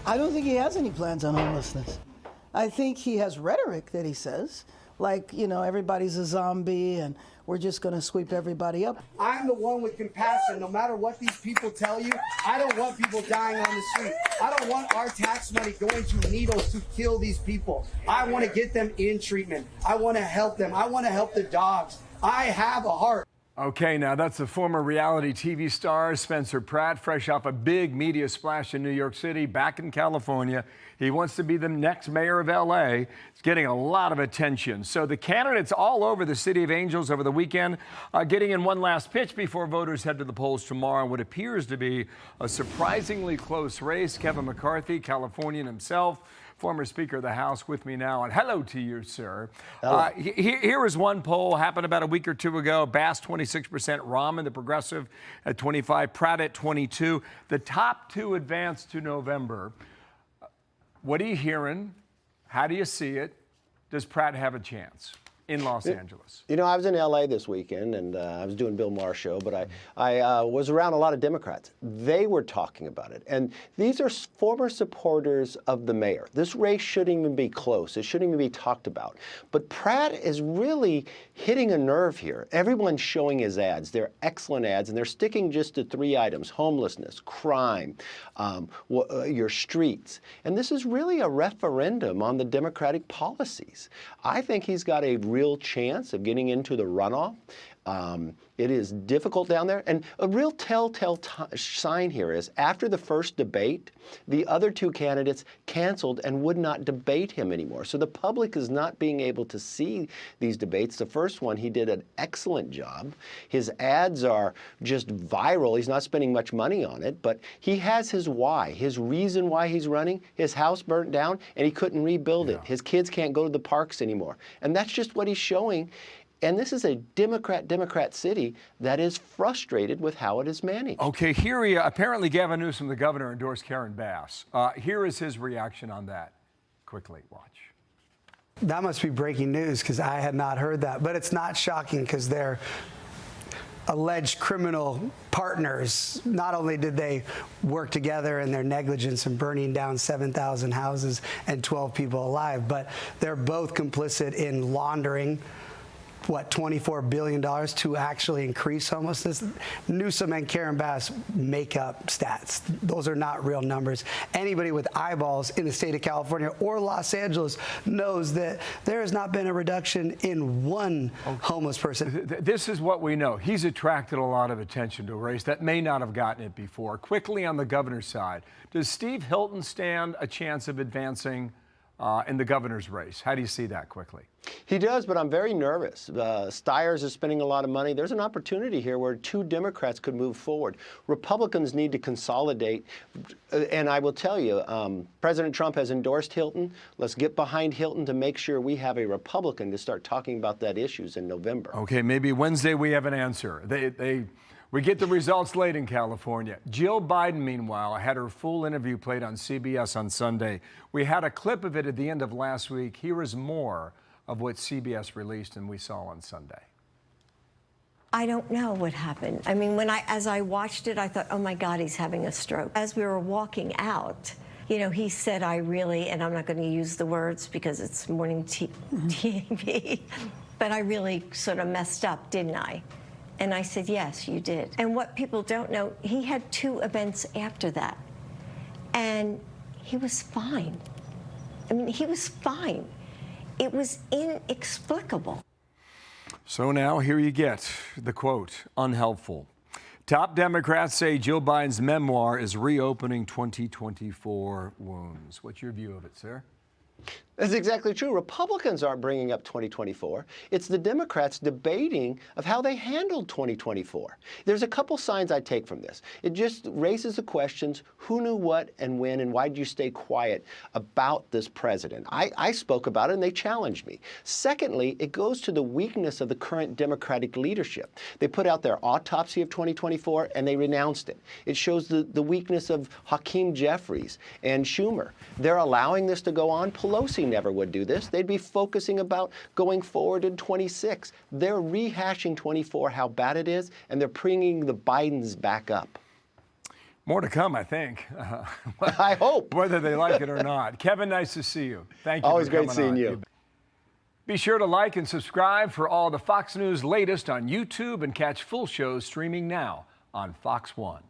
I don't think he has any plans on homelessness. I think he has rhetoric that he says, like, you know, everybody's a zombie and we're just going to sweep everybody up. I'm the one with compassion. No matter what these people tell you, I don't want people dying on the street. I don't want our tax money going to needles to kill these people. I want to get them in treatment. I want to help them. I want to help the dogs. I have a heart. Okay, now that's the former reality TV star Spencer Pratt, fresh off a big media splash in New York City, back in California. He wants to be the next mayor of LA. It's getting a lot of attention. So the candidates all over the City of Angels over the weekend are getting in one last pitch before voters head to the polls tomorrow in what appears to be a surprisingly close race. Kevin McCarthy, Californian himself, former Speaker of the House, with me now. And hello to you, sir. Here is one poll, happened about a week or two ago. Bass, 26%. Rahman, the progressive, at 25%. Pratt at 22%. The top two advance to November. What are you hearing? How do you see it? Does Pratt have a chance in Los Angeles? You know, I was in LA this weekend, and I was doing Bill Maher's show, but I was around a lot of Democrats. They were talking about it, and these are former supporters of the mayor. This race shouldn't even be close. It shouldn't even be talked about. But Pratt is really hitting a nerve here. Everyone's showing his ads. They're excellent ads, and they're sticking just to three items: homelessness, crime, your streets. And this is really a referendum on the Democratic policies. I think he's got a real chance of getting into the runoff. It is difficult down there. And a real telltale sign here is after the first debate, the other two candidates canceled and would not debate him anymore. So the public is not being able to see these debates. The first one, he did an excellent job. His ads are just viral. He's not spending much money on it, but he has his why, his reason why he's running. His house burnt down and he couldn't rebuild it. His kids can't go to the parks anymore. And that's just what he's showing. And this is a Democrat city that is frustrated with how it is managed. Okay, here apparently Gavin Newsom, the governor, endorsed Karen Bass. Here is his reaction on that. Quickly, watch. That must be breaking news because I had not heard that. But it's not shocking because they're alleged criminal partners. Not only did they work together in their negligence in burning down 7,000 houses and 12 people alive, but they're both complicit in laundering what, $24 billion to actually increase homelessness. Newsom and Karen Bass make up stats. Those are not real numbers. Anybody with eyeballs in the state of California or Los Angeles knows that there has not been a reduction in one homeless person. This is what we know. He's attracted a lot of attention to a race that may not have gotten it before. Quickly on the governor's side, does Steve Hilton stand a chance of advancing in the governor's race? How do you see that quickly? He does, but I'm very nervous. Stiers is spending a lot of money. There's an opportunity here where two Democrats could move forward. Republicans need to consolidate. And I will tell you, President Trump has endorsed Hilton. Let's get behind Hilton to make sure we have a Republican to start talking about that issues in November. Okay, maybe Wednesday we have an answer. We get the results late in California. Jill Biden, meanwhile, had her full interview played on CBS on Sunday. We had a clip of it at the end of last week. Here is more of what CBS released and we saw on Sunday. I don't know what happened. I mean, as I watched it, I thought, oh my God, he's having a stroke. As we were walking out, you know, he said, I really, and I'm not going to use the words because it's morning TV, but I really sort of messed up, didn't I? And I said, yes, you did. And what people don't know, he had 2 events after that. And he was fine. I mean, he was fine. It was inexplicable. So now here you get the quote, unhelpful. Top Democrats say Joe Biden's memoir is reopening 2024 wounds. What's your view of it, sir? That's exactly true. Republicans aren't bringing up 2024. It's the Democrats debating of how they handled 2024. There's a couple signs I take from this. It just raises the questions, who knew what and when, and why did you stay quiet about this president? I spoke about it and they challenged me. Secondly, it goes to the weakness of the current Democratic leadership. They put out their autopsy of 2024 and they renounced it. It shows the weakness of Hakeem Jeffries and Schumer. They're allowing this to go on. Pelosi never would do this. They'd be focusing about going forward in 26. They're rehashing 24, how bad it is, and they're bringing the Bidens back up. More to come, I think. I hope. Whether they like it or not. Kevin, nice to see you. Thank you. Always for great coming seeing on. you. Be sure to like and subscribe for all the Fox News latest on YouTube and catch full shows streaming now on Fox One.